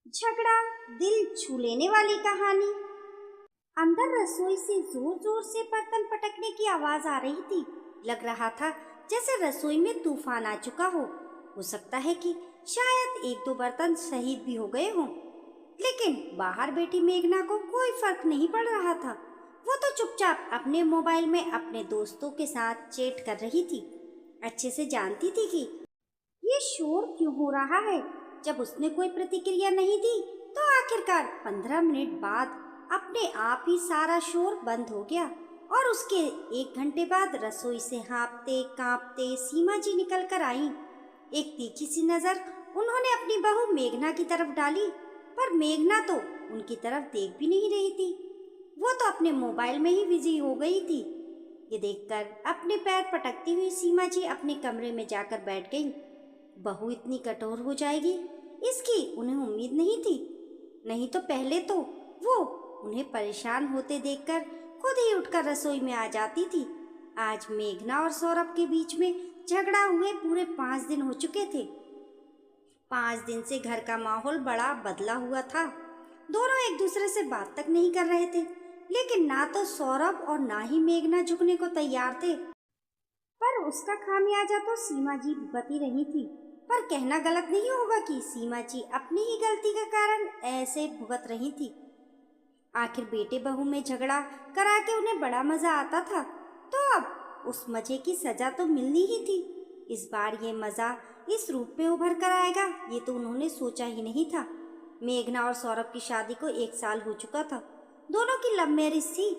झगड़ा दिल छू लेने वाली कहानी। अंदर रसोई से जोर जोर से बर्तन पटकने की आवाज आ रही थी। लग रहा था जैसे रसोई में तूफान आ चुका हो सकता है कि शायद एक दो बर्तन शहीद भी हो गए हों। लेकिन बाहर बैठी मेघना को कोई फर्क नहीं पड़ रहा था। वो तो चुपचाप अपने मोबाइल में अपने दोस्तों के साथ चैट कर रही थी। अच्छे से जानती थी कि ये शोर क्यों हो रहा है। जब उसने कोई प्रतिक्रिया नहीं दी तो आखिरकार 15 मिनट बाद अपने आप ही सारा शोर बंद हो गया और उसके 1 घंटे बाद रसोई से हाँफते कांपते सीमा जी निकल कर आई। एक तीखी सी नजर उन्होंने अपनी बहू मेघना की तरफ डाली, पर मेघना तो उनकी तरफ देख भी नहीं रही थी। वो तो अपने मोबाइल में ही बिजी हो गई थी। ये देखकर अपने पैर पटकती हुई सीमा जी अपने कमरे में जाकर बैठ गई। बहू इतनी कठोर हो जाएगी, इसकी उन्हें उम्मीद नहीं थी। नहीं तो पहले तो वो उन्हें परेशान होते देखकर खुद ही उठकर रसोई में आ जाती थी। आज मेघना और सौरभ के बीच में झगड़ा हुए पूरे 5 दिन हो चुके थे। 5 दिन से घर का माहौल बड़ा बदला हुआ था। दोनों एक दूसरे से बात तक नहीं कर रहे थे, लेकिन ना तो सौरभ और ना ही मेघना झुकने को तैयार थे। पर उसका खामियाजा तो सीमा जी भुगती रही थी। पर कहना गलत नहीं होगा कि सीमा जी अपनी ही गलती का कारण ऐसे भुगत रही थी। आखिर बेटे बहू में झगड़ा करा के उन्हें बड़ा मजा आता था, तो अब उस मजे की सजा तो मिलनी ही थी। इस बार ये मजा इस रूप में उभर कर आएगा, ये तो उन्होंने सोचा ही नहीं था। मेघना और सौरभ की शादी को 1 साल हो चुका था। दोनों की लव मैरिज थी।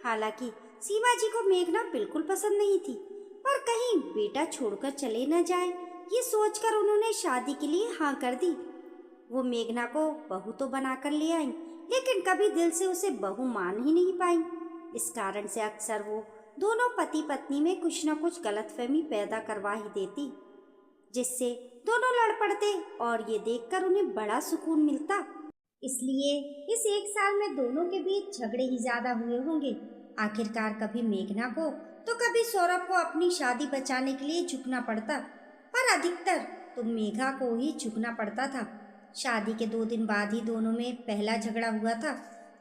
हालांकि सीमा जी को मेघना बिल्कुल पसंद नहीं थी, पर कहीं बेटा छोड़कर चले न जाए, ये सोचकर उन्होंने शादी के लिए हाँ कर दी। वो मेघना को बहू तो बनाकर ले आई, लेकिन कभी दिल से उसे बहू मान ही नहीं पाई। इस कारण से अक्सर वो दोनों पति पत्नी में कुछ न कुछ गलतफहमी पैदा करवा ही देती, जिससे दोनों लड़ पड़ते और ये देखकर उन्हें बड़ा सुकून मिलता। इसलिए इस 1 साल में दोनों के बीच झगड़े ही ज्यादा हुए होंगे। आखिरकार कभी मेघना को तो कभी सौरभ को अपनी शादी बचाने के लिए झुकना पड़ता, पर अधिकतर तो मेघा को ही झुकना पड़ता था। शादी के 2 दिन बाद ही दोनों में पहला झगड़ा हुआ था,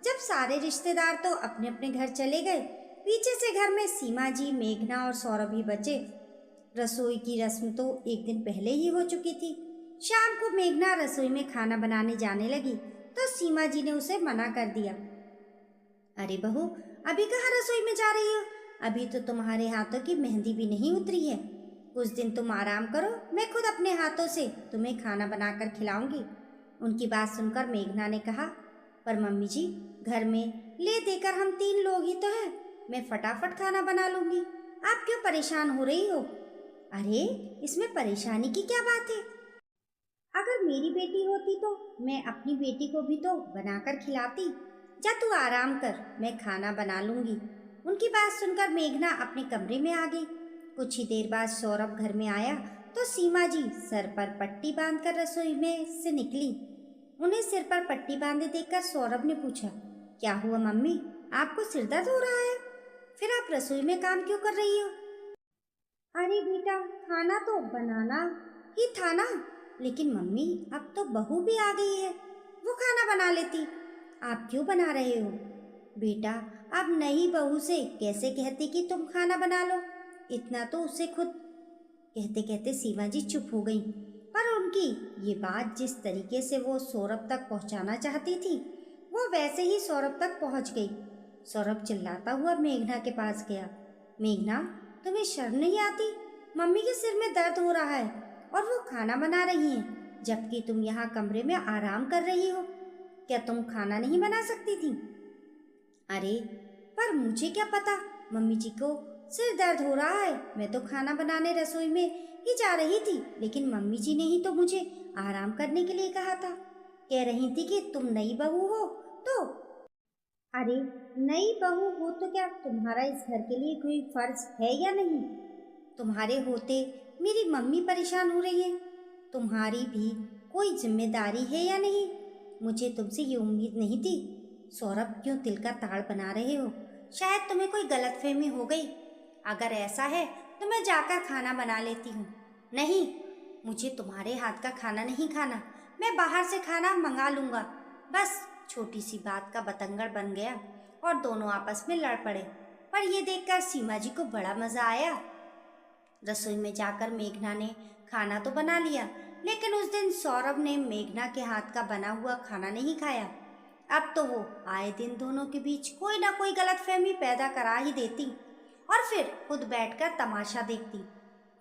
जब सारे रिश्तेदार तो अपने अपने घर चले गए। पीछे से घर में सीमा जी, मेघना और सौरभ ही बचे। रसोई की रस्म तो एक दिन पहले ही हो चुकी थी। शाम को मेघना रसोई में खाना बनाने जाने लगी तो सीमा जी ने उसे मना कर दिया। अरे बहू, अभी कहाँ रसोई में जा रही हो? अभी तो तुम्हारे हाथों की मेहंदी भी नहीं उतरी है। कुछ दिन तुम आराम करो, मैं खुद अपने हाथों से तुम्हें खाना बनाकर खिलाऊंगी। उनकी बात सुनकर मेघना ने कहा, पर मम्मी जी, घर में ले देकर हम 3 लोग ही तो हैं। मैं फटाफट खाना बना लूंगी। आप क्यों परेशान हो रही हो? अरे, इसमें परेशानी की क्या बात है? अगर मेरी बेटी होती तो मैं अपनी बेटी को भी तो बनाकर खिलाती। जा तू आराम कर, मैं खाना बना लूंगी। उनकी बात सुनकर मेघना अपने कमरे में आ गई। कुछ ही देर बाद सौरभ घर में आया तो सीमा जी सर पर पट्टी बांधकर रसोई में से निकली। उन्हें सिर पर पट्टी बांधे देखकर सौरभ ने पूछा, क्या हुआ मम्मी, आपको सिर दर्द हो रहा है? फिर आप रसोई में काम क्यों कर रही हो? अरे बेटा, खाना तो बनाना ही था ना। लेकिन मम्मी, अब तो बहू भी आ गई है, वो खाना बना लेती। आप क्यों बना रहे हो? बेटा, अब नई बहू से कैसे कहती कि तुम खाना बना लो? इतना तो उसे खुद। कहते कहते सीमा जी चुप हो गई, पर उनकी ये बात जिस तरीके से वो सौरभ तक पहुंचाना चाहती थी, वो वैसे ही सौरभ तक पहुंच गई। सौरभ चिल्लाता हुआ मेघना के पास गया। मेघना, तुम्हें शर्म नहीं आती? मम्मी के सिर में दर्द हो रहा है और वो खाना बना रही हैं, जबकि तुम यहाँ कमरे में आराम कर रही हो। क्या तुम खाना नहीं बना सकती थी? अरे, पर मुझे क्या पता, मम्मी जी को सिर दर्द हो रहा है। मैं तो खाना बनाने रसोई में ही जा रही थी, लेकिन मम्मी जी ने ही तो मुझे आराम करने के लिए कहा था। कह रही थी कि तुम नई बहू हो तो। अरे, नई बहू हो तो क्या तुम्हारा इस घर के लिए कोई फर्ज है या नहीं? तुम्हारे होते मेरी मम्मी परेशान हो रही है, तुम्हारी भी कोई जिम्मेदारी है या नहीं? मुझे तुमसे ये उम्मीद नहीं थी। सौरभ, क्यों तिल का ताड़ बना रहे हो? शायद तुम्हें कोई गलतफहमी हो गई। अगर ऐसा है तो मैं जाकर खाना बना लेती हूँ। नहीं, मुझे तुम्हारे हाथ का खाना नहीं खाना। मैं बाहर से खाना मंगा लूँगा। बस छोटी सी बात का बतंगड़ बन गया और दोनों आपस में लड़ पड़े। पर यह देखकर सीमा जी को बड़ा मज़ा आया। रसोई में जाकर मेघना ने खाना तो बना लिया, लेकिन उस दिन सौरभ ने मेघना के हाथ का बना हुआ खाना नहीं खाया। अब तो वो आए दिन दोनों के बीच कोई ना कोई गलतफहमी पैदा करा ही देती और फिर खुद बैठकर तमाशा देखती।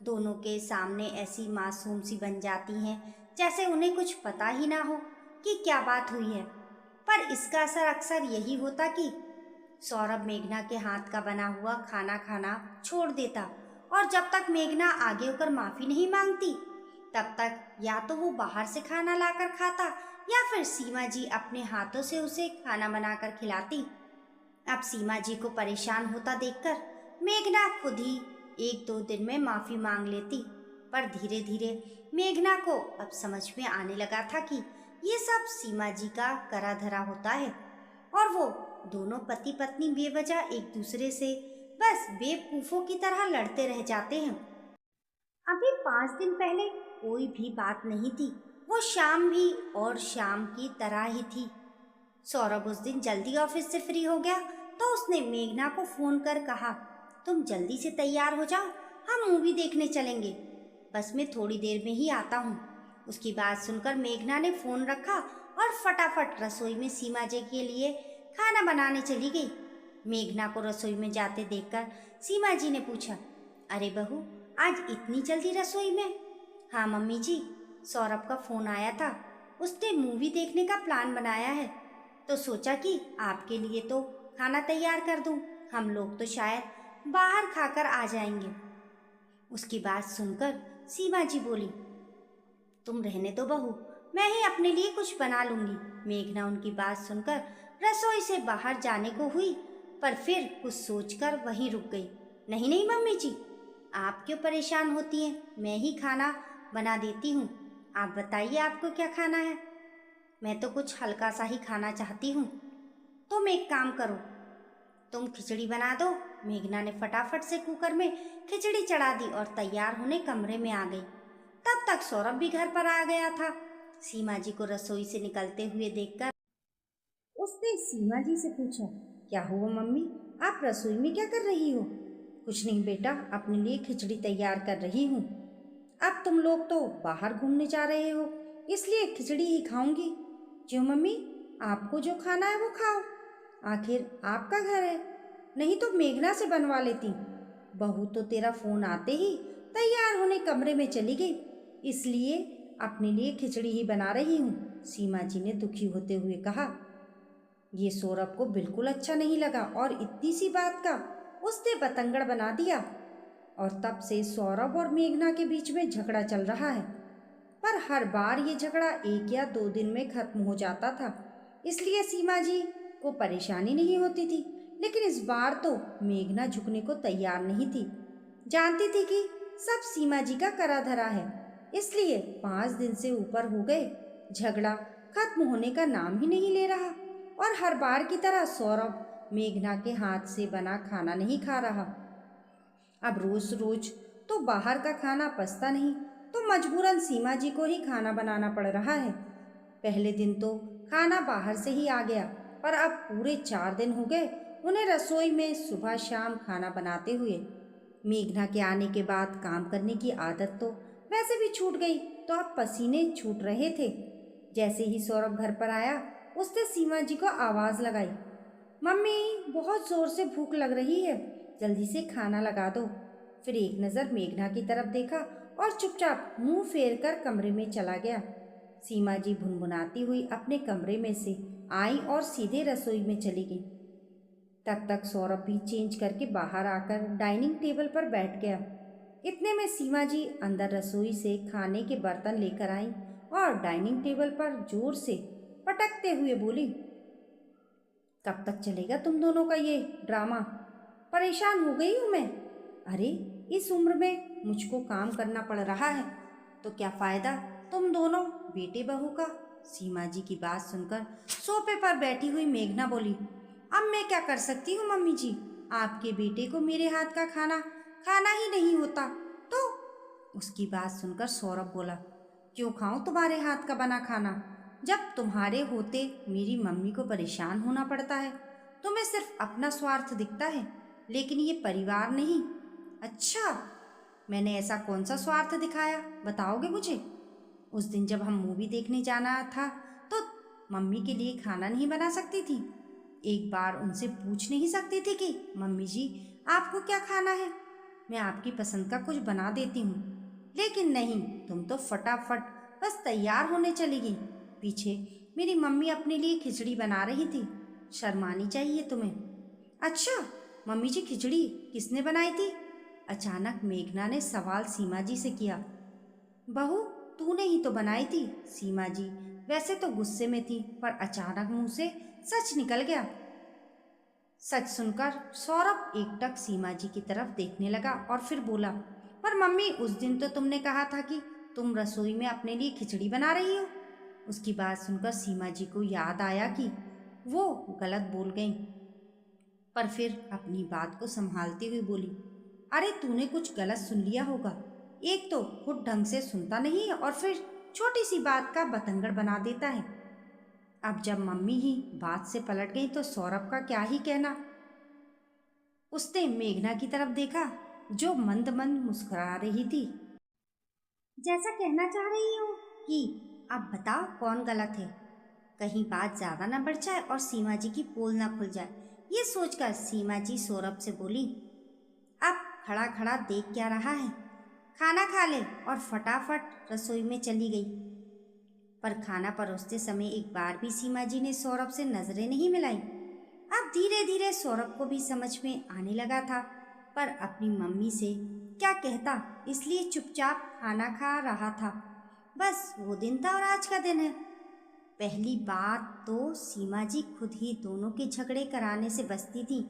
दोनों के सामने ऐसी मासूम सी बन जाती हैं जैसे उन्हें कुछ पता ही ना हो कि क्या बात हुई है। पर इसका असर अक्सर यही होता कि सौरभ मेघना के हाथ का बना हुआ खाना खाना छोड़ देता और जब तक मेघना आगे होकर माफ़ी नहीं मांगती तब तक या तो वो बाहर से खाना लाकर खाता या फिर सीमा जी अपने हाथों से उसे खाना बनाकर खिलाती। अब सीमा जी को परेशान होता देखकर मेघना खुद ही 1-2 दिन में माफ़ी मांग लेती। पर धीरे धीरे मेघना को अब समझ में आने लगा था कि ये सब सीमा जी का करा धरा होता है और वो दोनों पति पत्नी बेवजह एक दूसरे से बस बेवकूफ़ों की तरह लड़ते रह जाते हैं। अभी 5 दिन पहले कोई भी बात नहीं थी। वो शाम भी और शाम की तरह ही थी। सौरभ उस दिन जल्दी ऑफिस से फ्री हो गया तो उसने मेघना को फ़ोन कर कहा, तुम जल्दी से तैयार हो जाओ, हम मूवी देखने चलेंगे। बस मैं थोड़ी देर में ही आता हूँ। उसकी बात सुनकर मेघना ने फ़ोन रखा और फटाफट रसोई में सीमा जी के लिए खाना बनाने चली गई। मेघना को रसोई में जाते देखकर सीमा जी ने पूछा, अरे बहू, आज इतनी जल्दी रसोई में? हाँ मम्मी जी, सौरभ का फ़ोन आया था। उसने मूवी देखने का प्लान बनाया है तो सोचा कि आपके लिए तो खाना तैयार कर दूं। हम लोग तो शायद बाहर खाकर आ जाएंगे। उसकी बात सुनकर सीमा जी बोली, तुम रहने दो बहू, मैं ही अपने लिए कुछ बना लूँगी। मेघना उनकी बात सुनकर रसोई से बाहर जाने को हुई पर फिर कुछ सोचकर वहीं रुक गई। नहीं नहीं मम्मी जी, आप क्यों परेशान होती हैं, मैं ही खाना बना देती हूँ। आप बताइए आपको क्या खाना है? मैं तो कुछ हल्का सा ही खाना चाहती हूँ। तुम एक काम करो, तुम खिचड़ी बना दो। मेघना ने फटाफट से कुकर में खिचड़ी चढ़ा दी और तैयार होने कमरे में आ गई। तब तक सौरभ भी घर पर आ गया था। सीमा जी को रसोई से निकलते हुए देखकर उसने सीमा जी से पूछा, क्या हुआ मम्मी, आप रसोई में क्या कर रही हो? कुछ नहीं बेटा, अपने लिए खिचड़ी तैयार कर रही हूँ। अब तुम लोग तो बाहर घूमने जा रहे हो, इसलिए खिचड़ी ही खाऊंगी। क्यों मम्मी, आपको जो खाना है वो खाओ, आखिर आपका घर है। नहीं तो मेघना से बनवा लेती। बहू तो तेरा फ़ोन आते ही तैयार होने कमरे में चली गई, इसलिए अपने लिए खिचड़ी ही बना रही हूँ, सीमा जी ने दुखी होते हुए कहा। ये सौरभ को बिल्कुल अच्छा नहीं लगा और इतनी सी बात का उसने बतंगड़ बना दिया और तब से सौरभ और मेघना के बीच में झगड़ा चल रहा है। पर हर बार ये झगड़ा 1 या 2 दिन में खत्म हो जाता था, इसलिए सीमा जी को परेशानी नहीं होती थी। लेकिन इस बार तो मेघना झुकने को तैयार नहीं थी। जानती थी कि सब सीमा जी का करा धरा है, इसलिए 5 दिन से ऊपर हो गए, झगड़ा खत्म होने का नाम ही नहीं ले रहा और हर बार की तरह सौरभ मेघना के हाथ से बना खाना नहीं खा रहा। अब रोज रोज तो बाहर का खाना पचता नहीं, तो मजबूरन सीमा जी को ही खाना बनाना पड़ रहा है। पहले दिन तो खाना बाहर से ही आ गया, पर अब पूरे 4 दिन हो गए उन्हें रसोई में सुबह शाम खाना बनाते हुए। मेघना के आने के बाद काम करने की आदत तो वैसे भी छूट गई, तो अब पसीने छूट रहे थे। जैसे ही सौरभ घर पर आया उसने सीमा जी को आवाज़ लगाई, मम्मी बहुत ज़ोर से भूख लग रही है, जल्दी से खाना लगा दो। फिर एक नज़र मेघना की तरफ देखा और चुपचाप मुंह फेर कर कमरे में चला गया। सीमा जी भुनभुनाती हुई अपने कमरे में से आई और सीधे रसोई में चली गई। तब तक सौरभ भी चेंज करके बाहर आकर डाइनिंग टेबल पर बैठ गया। इतने में सीमा जी अंदर रसोई से खाने के बर्तन लेकर आई और डाइनिंग टेबल पर जोर से पटकते हुए बोली, कब तक चलेगा तुम दोनों का ये ड्रामा? परेशान हो गई हूँ मैं। अरे इस उम्र में मुझको काम करना पड़ रहा है तो क्या फ़ायदा तुम दोनों बेटे बहू का? सीमा जी की बात सुनकर सोफे पर बैठी हुई मेघना बोली, अब मैं क्या कर सकती हूँ मम्मी जी, आपके बेटे को मेरे हाथ का खाना खाना ही नहीं होता तो। उसकी बात सुनकर सौरभ बोला, क्यों खाऊं तुम्हारे हाथ का बना खाना? जब तुम्हारे होते मेरी मम्मी को परेशान होना पड़ता है। तुम्हें सिर्फ अपना स्वार्थ दिखता है, लेकिन ये परिवार नहीं। अच्छा, मैंने ऐसा कौन सा स्वार्थ दिखाया, बताओगे मुझे? उस दिन जब हम मूवी देखने जाना था तो मम्मी के लिए खाना नहीं बना सकती थी? एक बार उनसे पूछ नहीं सकती थी कि मम्मी जी आपको क्या खाना है, मैं आपकी पसंद का कुछ बना देती हूँ? लेकिन नहीं, तुम तो फटाफट बस तैयार होने चली गई। पीछे मेरी मम्मी अपने लिए खिचड़ी बना रही थी। शर्मानी चाहिए तुम्हें। अच्छा, मम्मी जी खिचड़ी किसने बनाई थी? अचानक मेघना ने सवाल सीमा जी से किया। बहू, तूने ही तो बनाई थी। सीमा जी वैसे तो गुस्से में थी, पर अचानक मुंह से सच निकल गया। सच सुनकर सौरभ एकटक सीमा जी की तरफ देखने लगा और फिर बोला, पर मम्मी उस दिन तो तुमने कहा था कि तुम रसोई में अपने लिए खिचड़ी बना रही हो। उसकी बात सुनकर सीमा जी को याद आया कि वो गलत बोल गई, पर फिर अपनी बात को संभालते हुए बोली, अरे तूने कुछ गलत सुन लिया होगा। एक तो खुद ढंग से सुनता नहीं है और फिर छोटी सी बात का बतंगड़ बना देता है। अब जब मम्मी ही बात से पलट गई तो सौरभ का क्या ही कहना। उसने मेघना की तरफ देखा जो मंद मंद मुस्कुरा रही थी, जैसा कहना चाह रही हो कि अब बताओ कौन गलत है। कहीं बात ज्यादा ना बढ़ जाए और सीमा जी की पोल ना खुल जाए, ये सोचकर सीमा जी सौरभ से बोली, अब खड़ा खड़ा देख क्या रहा है, खाना खा ले। और फटाफट रसोई में चली गई। पर खाना परोसते समय एक बार भी सीमा जी ने सौरभ से नजरें नहीं मिलाई। अब धीरे धीरे सौरभ को भी समझ में आने लगा था, पर अपनी मम्मी से क्या कहता, इसलिए चुपचाप खाना खा रहा था। बस वो दिन था और आज का दिन है। पहली बात तो सीमा जी खुद ही दोनों के झगड़े कराने से बचती थी,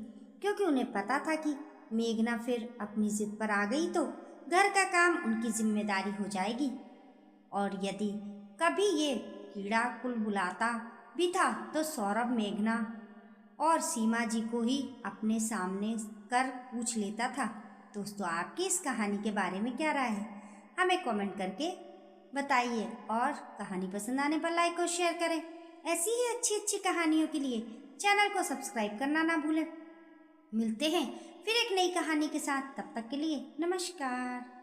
क्योंकि उन्हें पता था कि मेघना फिर अपनी जिद पर आ गई तो घर का काम उनकी जिम्मेदारी हो जाएगी। और यदि कभी ये कीड़ा कुलबुलाता भी था तो सौरभ मेघना और सीमा जी को ही अपने सामने कर पूछ लेता था। दोस्तों, आपकी इस कहानी के बारे में क्या राय है, हमें कमेंट करके बताइए। और कहानी पसंद आने पर लाइक और शेयर करें। ऐसी ही अच्छी अच्छी कहानियों के लिए चैनल को सब्सक्राइब करना ना भूलें। मिलते हैं फिर एक नई कहानी के साथ, तब तक के लिए नमस्कार।